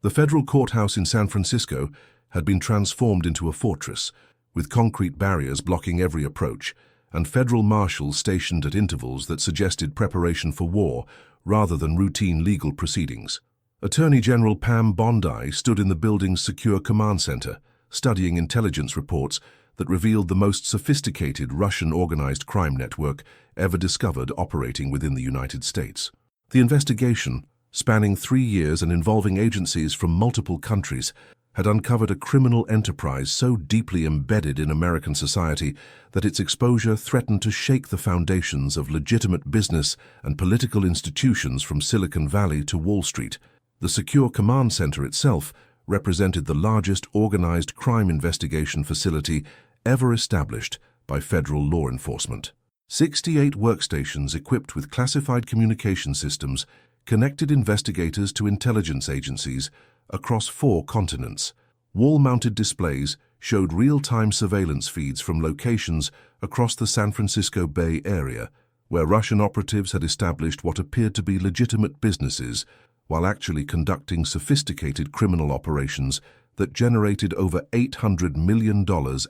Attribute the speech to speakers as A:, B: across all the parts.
A: The federal courthouse in San Francisco had been transformed into a fortress, with concrete barriers blocking every approach, and federal marshals stationed at intervals that suggested preparation for war rather than routine legal proceedings. Attorney General Pam Bondi stood in the building's secure command center, studying intelligence reports that revealed the most sophisticated Russian organized crime network ever discovered operating within the United States. The investigation, spanning 3 years and involving agencies from multiple countries, had uncovered a criminal enterprise so deeply embedded in American society that its exposure threatened to shake the foundations of legitimate business and political institutions from Silicon Valley to Wall Street. The Secure Command Center itself represented the largest organized crime investigation facility ever established by federal law enforcement. 68 workstations equipped with classified communication systems connected investigators to intelligence agencies across 4 continents. Wall-mounted displays showed real-time surveillance feeds from locations across the San Francisco Bay Area, where Russian operatives had established what appeared to be legitimate businesses while actually conducting sophisticated criminal operations that generated over $800 million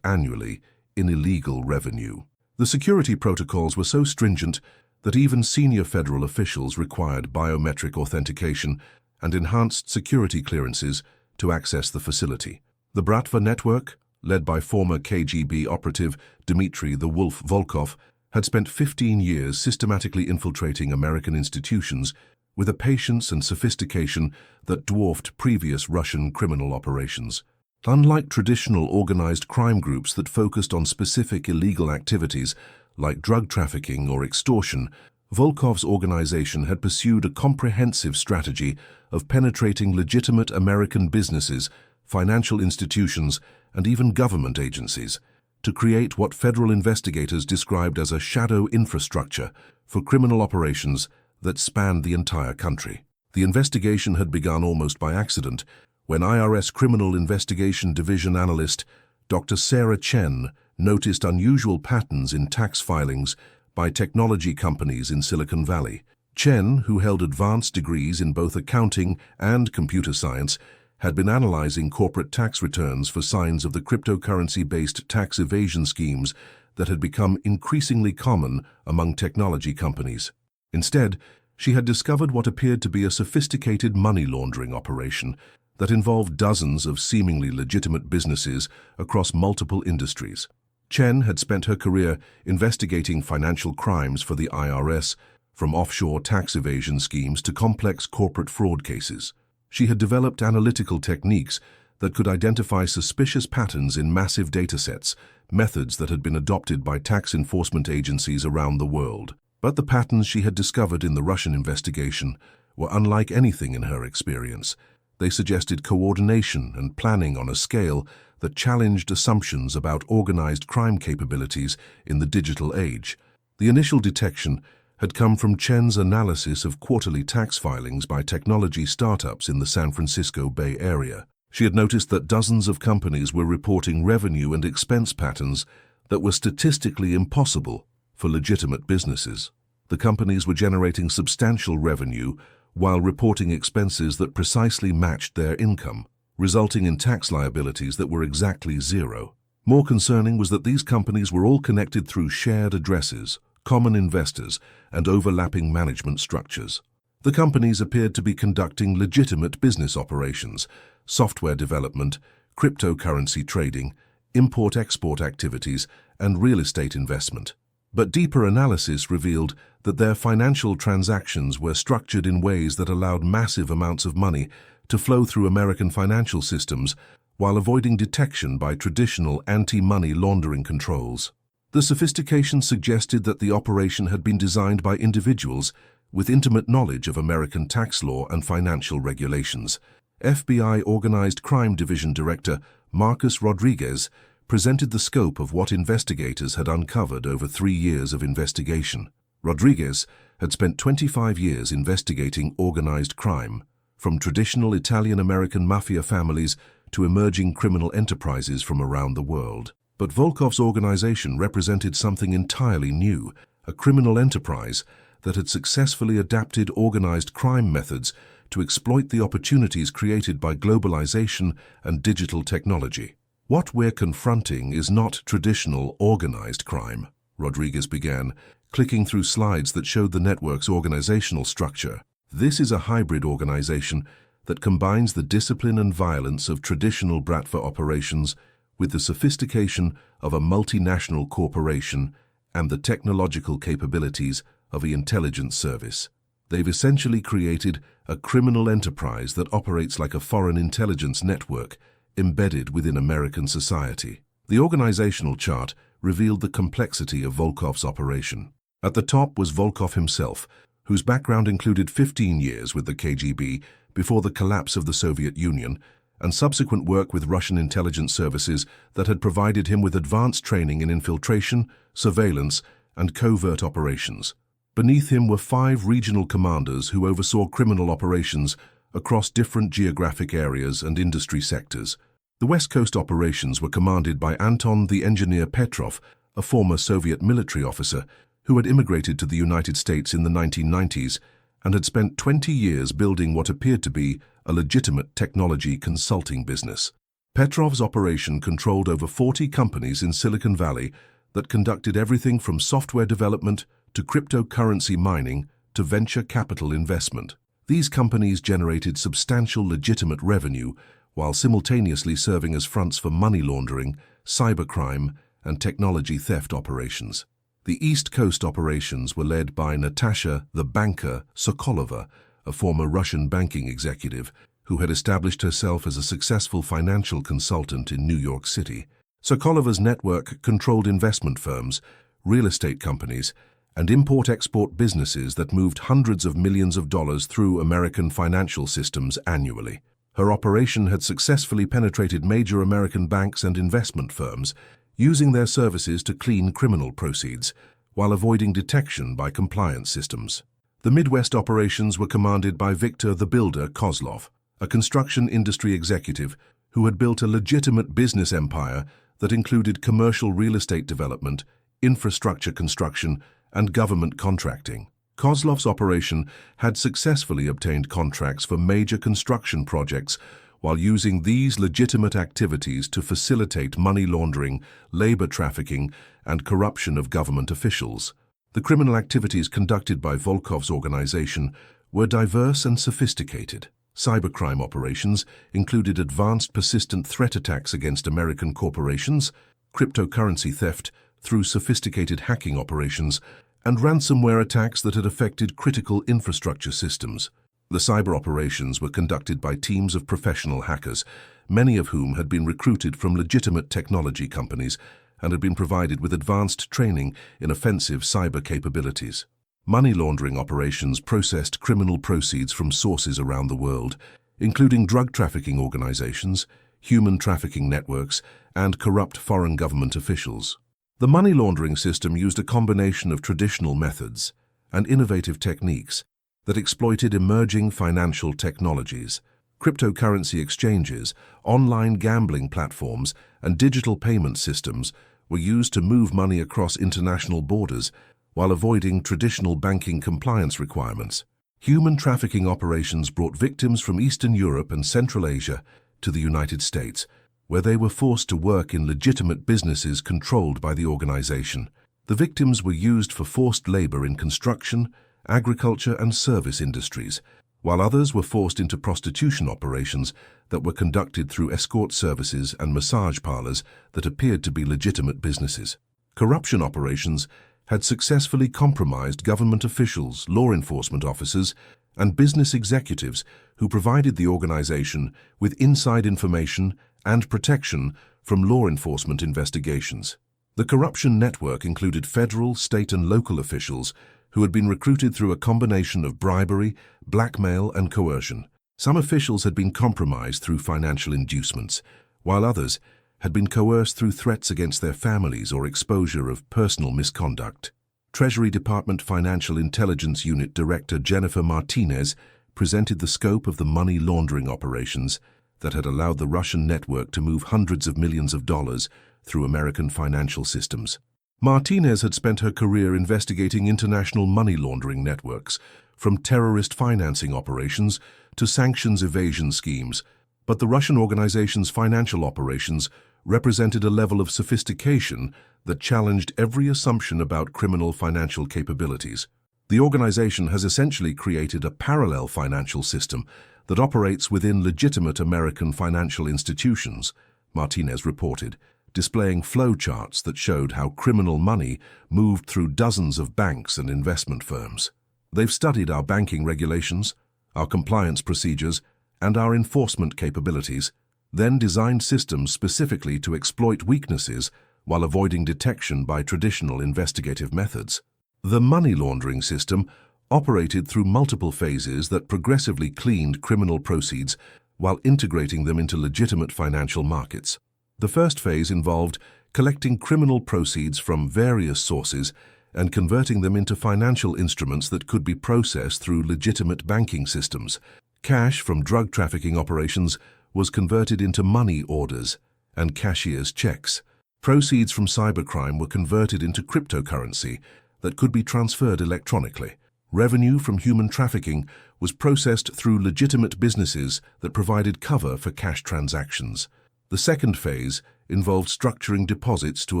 A: annually in illegal revenue. The security protocols were so stringent that even senior federal officials required biometric authentication and enhanced security clearances to access the facility. The Bratva network, led by former KGB operative Dmitry "the Wolf" Volkov, had spent 15 years systematically infiltrating American institutions with a patience and sophistication that dwarfed previous Russian criminal operations. Unlike traditional organized crime groups that focused on specific illegal activities like drug trafficking or extortion, Volkov's organization had pursued a comprehensive strategy of penetrating legitimate American businesses, financial institutions, and even government agencies to create what federal investigators described as a shadow infrastructure for criminal operations that spanned the entire country. The investigation had begun almost by accident when IRS Criminal Investigation Division analyst Dr. Sarah Chen noticed unusual patterns in tax filings by technology companies in Silicon Valley. Chen, who held advanced degrees in both accounting and computer science, had been analyzing corporate tax returns for signs of the cryptocurrency-based tax evasion schemes that had become increasingly common among technology companies. Instead, she had discovered what appeared to be a sophisticated money laundering operation that involved dozens of seemingly legitimate businesses across multiple industries. Chen had spent her career investigating financial crimes for the IRS, from offshore tax evasion schemes to complex corporate fraud cases. She had developed analytical techniques that could identify suspicious patterns in massive datasets, methods that had been adopted by tax enforcement agencies around the world. But the patterns she had discovered in the Russian investigation were unlike anything in her experience. They suggested coordination and planning on a scale that challenged assumptions about organized crime capabilities in the digital age. The initial detection had come from Chen's analysis of quarterly tax filings by technology startups in the San Francisco Bay Area. She had noticed that dozens of companies were reporting revenue and expense patterns that were statistically impossible for legitimate businesses. The companies were generating substantial revenue while reporting expenses that precisely matched their income, resulting in tax liabilities that were exactly zero. More concerning was that these companies were all connected through shared addresses, common investors, and overlapping management structures. The companies appeared to be conducting legitimate business operations, software development, cryptocurrency trading, import-export activities, and real estate investment. But deeper analysis revealed that their financial transactions were structured in ways that allowed massive amounts of money to flow through American financial systems while avoiding detection by traditional anti-money laundering controls. The sophistication suggested that the operation had been designed by individuals with intimate knowledge of American tax law and financial regulations. FBI Organized Crime Division Director Marcus Rodriguez presented the scope of what investigators had uncovered over 3 years of investigation. Rodriguez had spent 25 years investigating organized crime, from traditional Italian-American mafia families to emerging criminal enterprises from around the world. But Volkov's organization represented something entirely new, a criminal enterprise that had successfully adapted organized crime methods to exploit the opportunities created by globalization and digital technology. What we're confronting is not traditional organized crime, Rodriguez began, clicking through slides that showed the network's organizational structure. This is a hybrid organization that combines the discipline and violence of traditional Bratva operations with the sophistication of a multinational corporation and the technological capabilities of the intelligence service. They've essentially created a criminal enterprise that operates like a foreign intelligence network embedded within American society. The organizational chart revealed the complexity of Volkov's operation. At the top was Volkov himself, whose background included 15 years with the KGB before the collapse of the Soviet Union and subsequent work with Russian intelligence services that had provided him with advanced training in infiltration, surveillance, and covert operations. Beneath him were 5 regional commanders who oversaw criminal operations across different geographic areas and industry sectors. The West Coast operations were commanded by Anton the Engineer Petrov, a former Soviet military officer who had immigrated to the United States in the 1990s and had spent 20 years building what appeared to be a legitimate technology consulting business. Petrov's operation controlled over 40 companies in Silicon Valley that conducted everything from software development to cryptocurrency mining to venture capital investment. These companies generated substantial legitimate revenue while simultaneously serving as fronts for money laundering, cybercrime, and technology theft operations. The East Coast operations were led by Natasha the banker Sokolova, a former Russian banking executive who had established herself as a successful financial consultant in New York City. Sokolova's network controlled investment firms, real estate companies, and import-export businesses that moved hundreds of millions of dollars through American financial systems annually. Her operation had successfully penetrated major American banks and investment firms, using their services to clean criminal proceeds, while avoiding detection by compliance systems. The Midwest operations were commanded by Victor the Builder Kozlov, a construction industry executive who had built a legitimate business empire that included commercial real estate development, infrastructure construction, and government contracting. Kozlov's operation had successfully obtained contracts for major construction projects while using these legitimate activities to facilitate money laundering, labor trafficking, and corruption of government officials. The criminal activities conducted by Volkov's organization were diverse and sophisticated. Cybercrime operations included advanced persistent threat attacks against American corporations, cryptocurrency theft through sophisticated hacking operations, and ransomware attacks that had affected critical infrastructure systems. The cyber operations were conducted by teams of professional hackers, many of whom had been recruited from legitimate technology companies and had been provided with advanced training in offensive cyber capabilities. Money laundering operations processed criminal proceeds from sources around the world, including drug trafficking organizations, human trafficking networks, and corrupt foreign government officials. The money laundering system used a combination of traditional methods and innovative techniques that exploited emerging financial technologies. Cryptocurrency exchanges, online gambling platforms, and digital payment systems were used to move money across international borders while avoiding traditional banking compliance requirements. Human trafficking operations brought victims from Eastern Europe and Central Asia to the United States, where they were forced to work in legitimate businesses controlled by the organization. The victims were used for forced labor in construction, agriculture, and service industries, while others were forced into prostitution operations that were conducted through escort services and massage parlors that appeared to be legitimate businesses. Corruption operations had successfully compromised government officials, law enforcement officers, and business executives who provided the organization with inside information and protection from law enforcement investigations. The corruption network included federal, state, and local officials who had been recruited through a combination of bribery, blackmail, and coercion. Some officials had been compromised through financial inducements, while others had been coerced through threats against their families or exposure of personal misconduct. Treasury Department Financial Intelligence Unit Director Jennifer Martinez presented the scope of the money laundering operations that had allowed the Russian network to move hundreds of millions of dollars through American financial systems. Martinez had spent her career investigating international money laundering networks, from terrorist financing operations to sanctions evasion schemes, but the Russian organization's financial operations represented a level of sophistication that challenged every assumption about criminal financial capabilities. The organization has essentially created a parallel financial system that operates within legitimate American financial institutions, Martinez reported, displaying flow charts that showed how criminal money moved through dozens of banks and investment firms. They've studied our banking regulations, our compliance procedures, and our enforcement capabilities, then designed systems specifically to exploit weaknesses while avoiding detection by traditional investigative methods. The money laundering system operated through multiple phases that progressively cleaned criminal proceeds while integrating them into legitimate financial markets. The first phase involved collecting criminal proceeds from various sources and converting them into financial instruments that could be processed through legitimate banking systems. Cash from drug trafficking operations was converted into money orders and cashier's checks. Proceeds from cybercrime were converted into cryptocurrency that could be transferred electronically. Revenue from human trafficking was processed through legitimate businesses that provided cover for cash transactions. The second phase involved structuring deposits to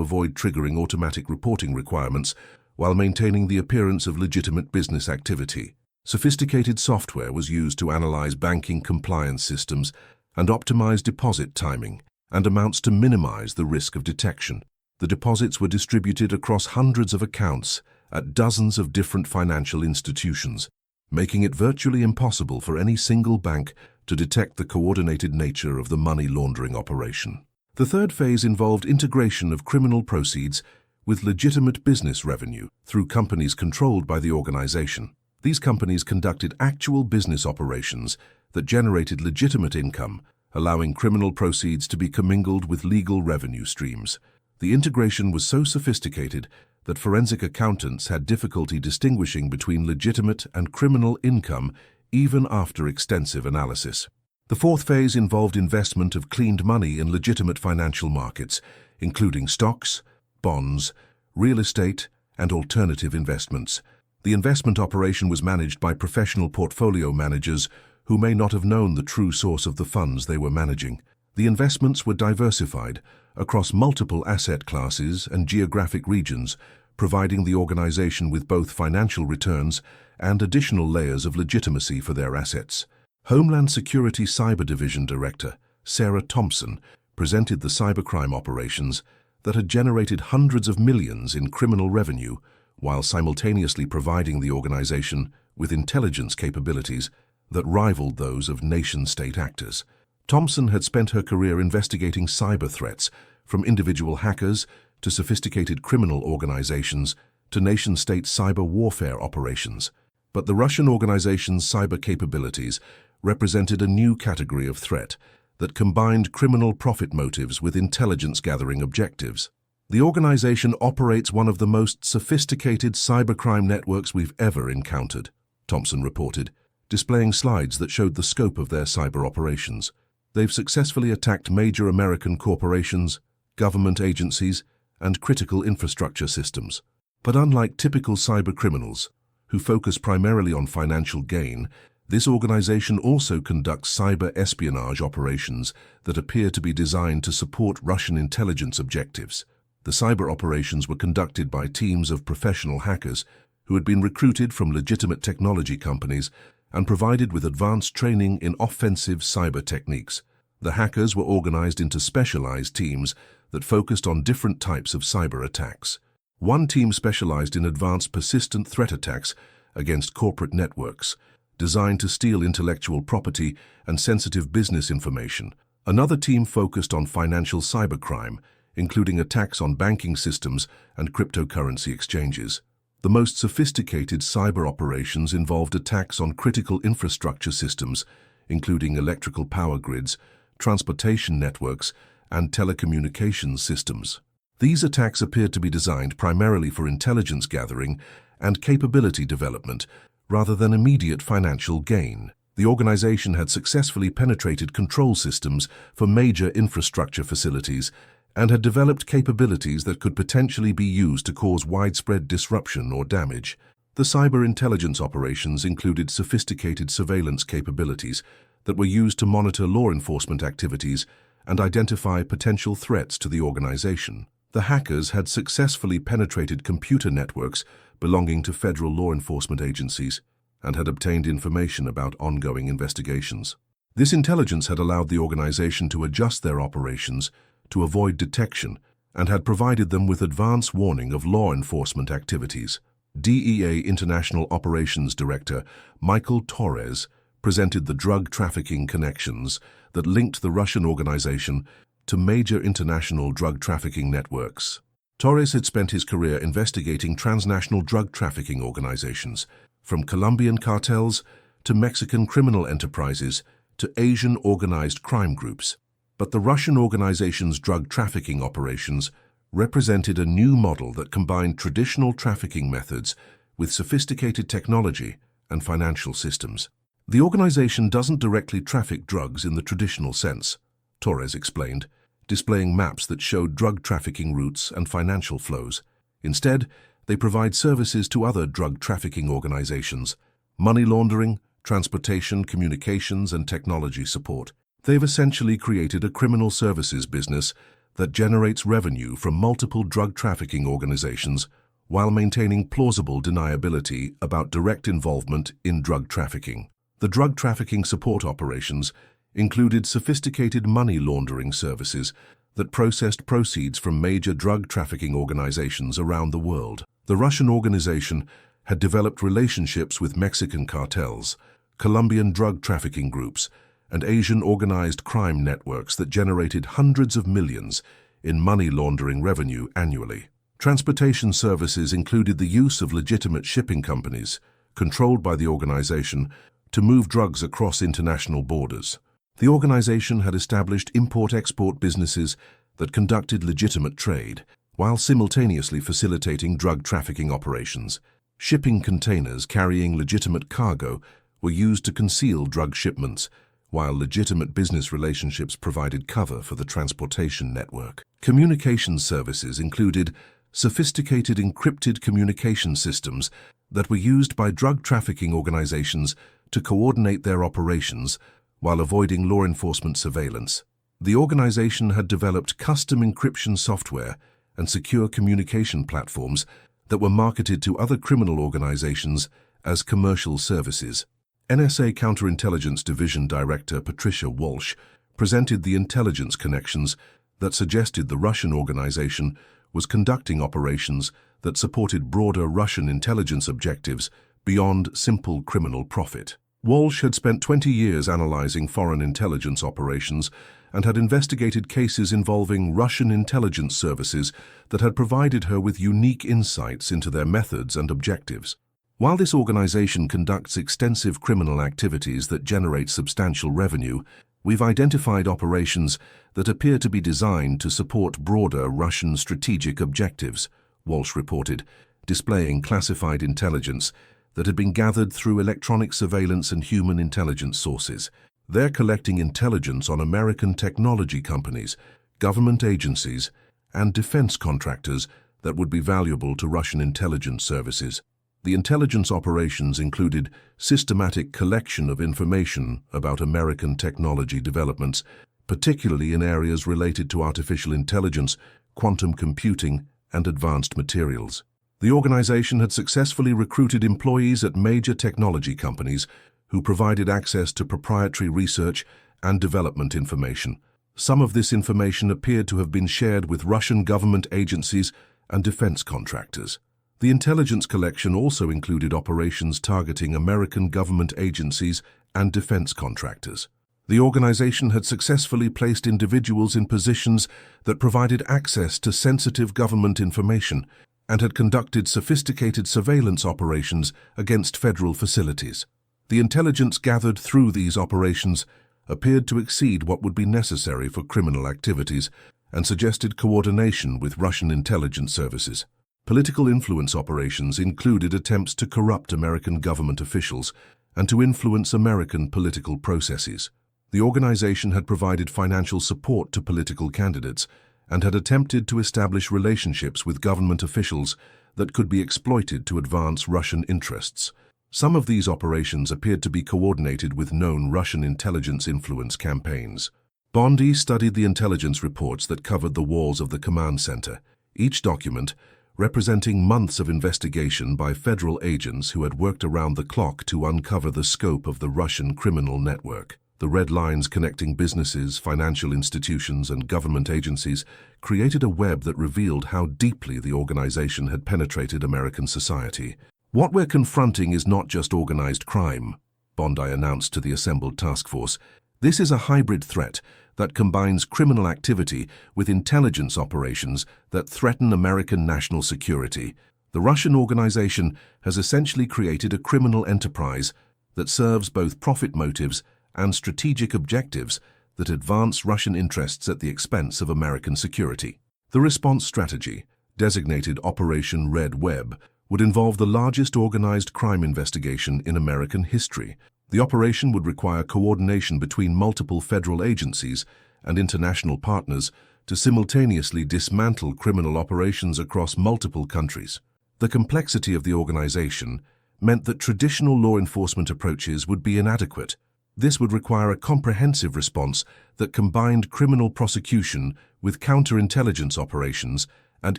A: avoid triggering automatic reporting requirements while maintaining the appearance of legitimate business activity. Sophisticated software was used to analyze banking compliance systems and optimize deposit timing and amounts to minimize the risk of detection. The deposits were distributed across hundreds of accounts at dozens of different financial institutions, making it virtually impossible for any single bank to detect the coordinated nature of the money laundering operation. The third phase involved integration of criminal proceeds with legitimate business revenue through companies controlled by the organization. These companies conducted actual business operations that generated legitimate income, allowing criminal proceeds to be commingled with legal revenue streams. The integration was so sophisticated that forensic accountants had difficulty distinguishing between legitimate and criminal income even after extensive analysis. The fourth phase involved investment of cleaned money in legitimate financial markets, including stocks, bonds, real estate, and alternative investments. The investment operation was managed by professional portfolio managers who may not have known the true source of the funds they were managing. The investments were diversified across multiple asset classes and geographic regions, providing the organization with both financial returns and additional layers of legitimacy for their assets. Homeland Security Cyber Division Director Sarah Thompson presented the cybercrime operations that had generated hundreds of millions in criminal revenue while simultaneously providing the organization with intelligence capabilities that rivaled those of nation-state actors. Thompson had spent her career investigating cyber threats, from individual hackers to sophisticated criminal organizations to nation-state cyber warfare operations. But the Russian organization's cyber capabilities represented a new category of threat that combined criminal profit motives with intelligence-gathering objectives. The organization operates one of the most sophisticated cybercrime networks we've ever encountered, Thompson reported, displaying slides that showed the scope of their cyber operations. They've successfully attacked major American corporations, government agencies, and critical infrastructure systems. But unlike typical cyber criminals, who focus primarily on financial gain, this organization also conducts cyber espionage operations that appear to be designed to support Russian intelligence objectives. The cyber operations were conducted by teams of professional hackers who had been recruited from legitimate technology companies and provided with advanced training in offensive cyber techniques. The hackers were organized into specialized teams that focused on different types of cyber attacks. One team specialized in advanced persistent threat attacks against corporate networks, designed to steal intellectual property and sensitive business information. Another team focused on financial cybercrime, including attacks on banking systems and cryptocurrency exchanges. The most sophisticated cyber operations involved attacks on critical infrastructure systems, including electrical power grids, transportation networks, and telecommunications systems. These attacks appeared to be designed primarily for intelligence gathering and capability development, rather than immediate financial gain. The organization had successfully penetrated control systems for major infrastructure facilities and had developed capabilities that could potentially be used to cause widespread disruption or damage. The cyber intelligence operations included sophisticated surveillance capabilities that were used to monitor law enforcement activities and identify potential threats to the organization. The hackers had successfully penetrated computer networks belonging to federal law enforcement agencies and had obtained information about ongoing investigations. This intelligence had allowed the organization to adjust their operations to avoid detection and had provided them with advance warning of law enforcement activities. DEA International Operations Director Michael Torres presented the drug trafficking connections that linked the Russian organization to major international drug trafficking networks. Torres had spent his career investigating transnational drug trafficking organizations, from Colombian cartels to Mexican criminal enterprises to Asian organized crime groups. But the Russian organization's drug trafficking operations represented a new model that combined traditional trafficking methods with sophisticated technology and financial systems. The organization doesn't directly traffic drugs in the traditional sense, Torres explained, displaying maps that showed drug trafficking routes and financial flows. Instead, they provide services to other drug trafficking organizations: money laundering, transportation, communications, and technology support. They've essentially created a criminal services business that generates revenue from multiple drug trafficking organizations while maintaining plausible deniability about direct involvement in drug trafficking. The drug trafficking support operations included sophisticated money laundering services that processed proceeds from major drug trafficking organizations around the world. The Russian organization had developed relationships with Mexican cartels, Colombian drug trafficking groups, and Asian organized crime networks that generated hundreds of millions in money laundering revenue annually. Transportation services included the use of legitimate shipping companies, controlled by the organization, to move drugs across international borders. The organization had established import-export businesses that conducted legitimate trade, while simultaneously facilitating drug trafficking operations. Shipping containers carrying legitimate cargo were used to conceal drug shipments, while legitimate business relationships provided cover for the transportation network. Communications services included sophisticated encrypted communication systems that were used by drug trafficking organizations to coordinate their operations while avoiding law enforcement surveillance. The organization had developed custom encryption software and secure communication platforms that were marketed to other criminal organizations as commercial services. NSA Counterintelligence Division Director Patricia Walsh presented the intelligence connections that suggested the Russian organization was conducting operations that supported broader Russian intelligence objectives beyond simple criminal profit. Walsh had spent 20 years analyzing foreign intelligence operations and had investigated cases involving Russian intelligence services that had provided her with unique insights into their methods and objectives. While this organization conducts extensive criminal activities that generate substantial revenue, we've identified operations that appear to be designed to support broader Russian strategic objectives, Walsh reported, displaying classified intelligence that had been gathered through electronic surveillance and human intelligence sources. They're collecting intelligence on American technology companies, government agencies, and defense contractors that would be valuable to Russian intelligence services. The intelligence operations included systematic collection of information about American technology developments, particularly in areas related to artificial intelligence, quantum computing, and advanced materials. The organization had successfully recruited employees at major technology companies who provided access to proprietary research and development information. Some of this information appeared to have been shared with Russian government agencies and defense contractors. The intelligence collection also included operations targeting American government agencies and defense contractors. The organization had successfully placed individuals in positions that provided access to sensitive government information and had conducted sophisticated surveillance operations against federal facilities. The intelligence gathered through these operations appeared to exceed what would be necessary for criminal activities and suggested coordination with Russian intelligence services. Political influence operations included attempts to corrupt American government officials and to influence American political processes. The organization had provided financial support to political candidates and had attempted to establish relationships with government officials that could be exploited to advance Russian interests. Some of these operations appeared to be coordinated with known Russian intelligence influence campaigns. Bondi studied the intelligence reports that covered the walls of the command center, each document representing months of investigation by federal agents who had worked around the clock to uncover the scope of the Russian criminal network. The red lines connecting businesses, financial institutions, and government agencies created a web that revealed how deeply the organization had penetrated American society. "What we're confronting is not just organized crime," Bondi announced to the assembled task force. "This is a hybrid threat that combines criminal activity with intelligence operations that threaten American national security. The Russian organization has essentially created a criminal enterprise that serves both profit motives and strategic objectives that advance Russian interests at the expense of American security." The response strategy, designated Operation Red Web, would involve the largest organized crime investigation in American history. The operation would require coordination between multiple federal agencies and international partners to simultaneously dismantle criminal operations across multiple countries. The complexity of the organization meant that traditional law enforcement approaches would be inadequate. This would require a comprehensive response that combined criminal prosecution with counterintelligence operations and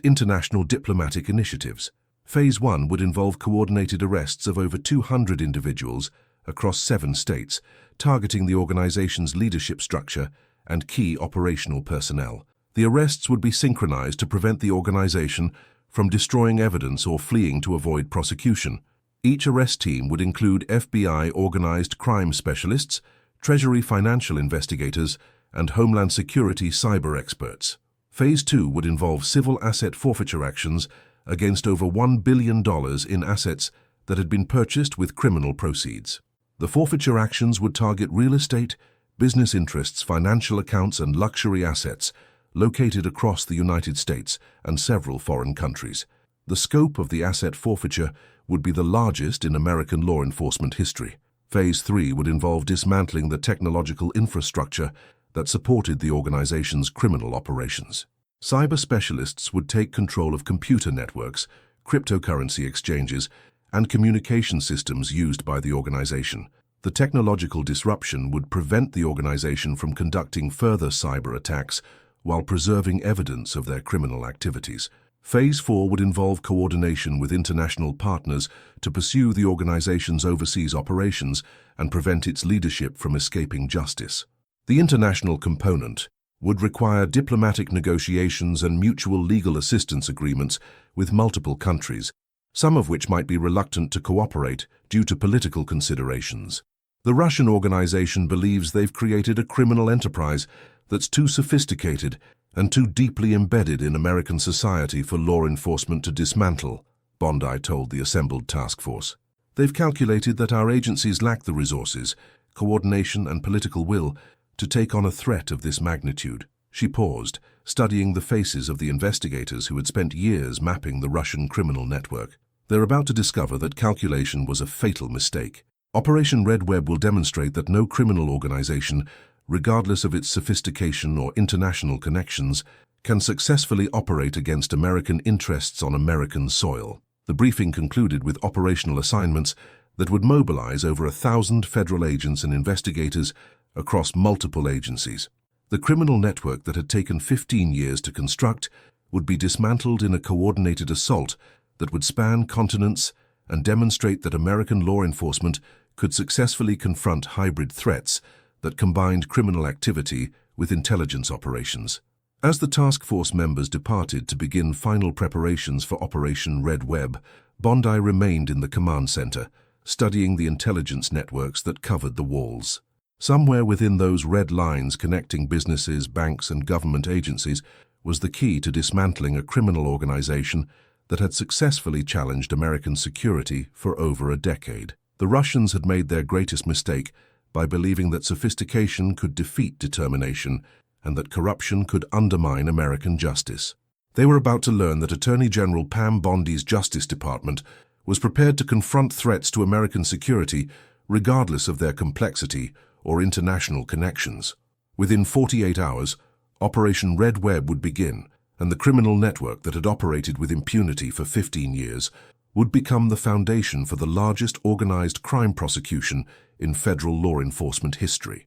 A: international diplomatic initiatives. Phase 1 would involve coordinated arrests of over 200 individuals across 7 states, targeting the organization's leadership structure and key operational personnel. The arrests would be synchronized to prevent the organization from destroying evidence or fleeing to avoid prosecution. Each arrest team would include FBI organized crime specialists, Treasury financial investigators, and Homeland Security cyber experts. Phase 2 would involve civil asset forfeiture actions against over $1 billion in assets that had been purchased with criminal proceeds. The forfeiture actions would target real estate, business interests, financial accounts, and luxury assets located across the United States and several foreign countries. The scope of the asset forfeiture would be the largest in American law enforcement history. Phase 3 would involve dismantling the technological infrastructure that supported the organization's criminal operations. Cyber specialists would take control of computer networks, cryptocurrency exchanges, and communication systems used by the organization. The technological disruption would prevent the organization from conducting further cyber attacks while preserving evidence of their criminal activities. Phase 4 would involve coordination with international partners to pursue the organization's overseas operations and prevent its leadership from escaping justice. The international component would require diplomatic negotiations and mutual legal assistance agreements with multiple countries, some of which might be reluctant to cooperate due to political considerations. The Russian organization believes they've created a criminal enterprise that's too sophisticated and too deeply embedded in American society for law enforcement to dismantle, Bondi told the assembled task force. They've calculated that our agencies lack the resources, coordination, and political will to take on a threat of this magnitude. She paused, studying the faces of the investigators who had spent years mapping the Russian criminal network. They're about to discover that calculation was a fatal mistake. Operation Red Web will demonstrate that no criminal organization, regardless of its sophistication or international connections, can successfully operate against American interests on American soil. The briefing concluded with operational assignments that would mobilize over 1,000 federal agents and investigators across multiple agencies. The criminal network that had taken 15 years to construct would be dismantled in a coordinated assault that would span continents and demonstrate that American law enforcement could successfully confront hybrid threats that combined criminal activity with intelligence operations. As the task force members departed to begin final preparations for Operation Red Web, Bondi remained in the command center, studying the intelligence networks that covered the walls. Somewhere within those red lines connecting businesses, banks, and government agencies was the key to dismantling a criminal organization that had successfully challenged American security for over a decade. The Russians had made their greatest mistake by believing that sophistication could defeat determination and that corruption could undermine American justice. They were about to learn that Attorney General Pam Bondi's Justice Department was prepared to confront threats to American security regardless of their complexity or international connections. Within 48 hours, Operation Red Web would begin, and the criminal network that had operated with impunity for 15 years would become the foundation for the largest organized crime prosecution in federal law enforcement history.